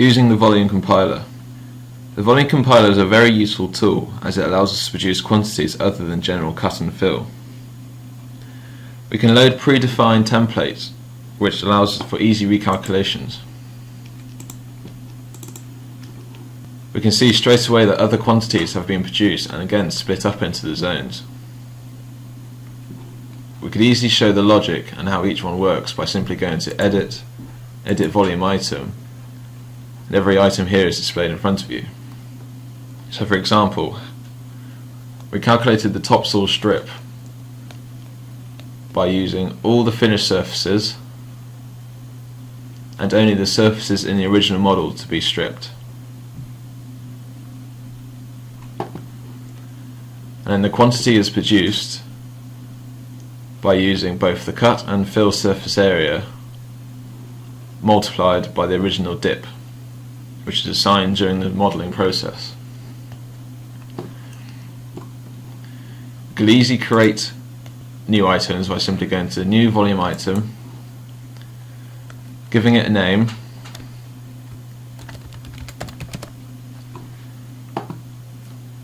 Using the volume compiler. The volume compiler is a very useful tool as it allows us to produce quantities other than general cut and fill. We can load predefined templates, which allows for easy recalculations. We can see straight away that other quantities have been produced and again split up into the zones. We could easily show the logic and how each one works by simply going to Edit, Edit Volume Item, and every item here is displayed in front of you. So for example, we calculated the topsoil strip by using all the finished surfaces and only the surfaces in the original model to be stripped. And then the quantity is produced by using both the cut and fill surface area multiplied by the original dip, which is assigned during the modelling process. You can easily create new items by simply going to New Volume Item, giving it a name,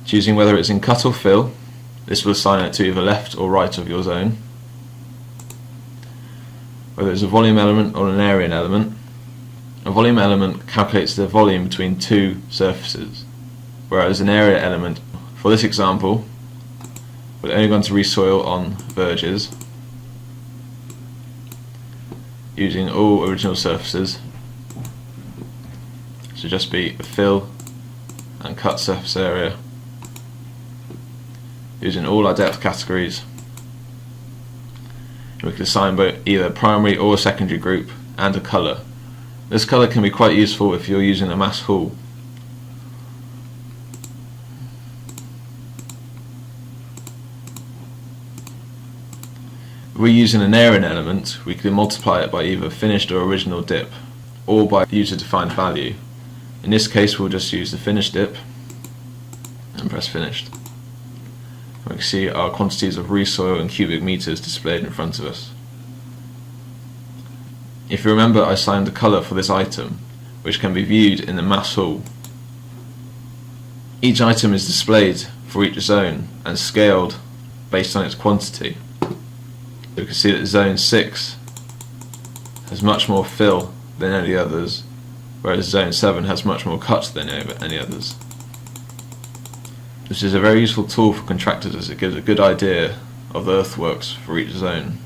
choosing whether it's in cut or fill. This will assign it to either left or right of your zone. Whether it's a volume element or an area element. A volume element calculates the volume between two surfaces, whereas an area element, for this example, we're only going to resoil on verges using all original surfaces, so just be a fill and cut surface area using all our depth categories. We can assign both either primary or secondary group and a colour. This colour can be quite useful if you're using a mass haul. If we're using an area element, we can multiply it by either finished or original dip, or by user-defined value. In this case we'll just use the finished dip and press finished. We can see our quantities of resoil and cubic meters displayed in front of us. If you remember, I assigned the colour for this item, which can be viewed in the mass haul. Each item is displayed for each zone and scaled based on its quantity. You can see that zone 6 has much more fill than any others, whereas zone 7 has much more cut than any others. This is a very useful tool for contractors as it gives a good idea of the earthworks for each zone.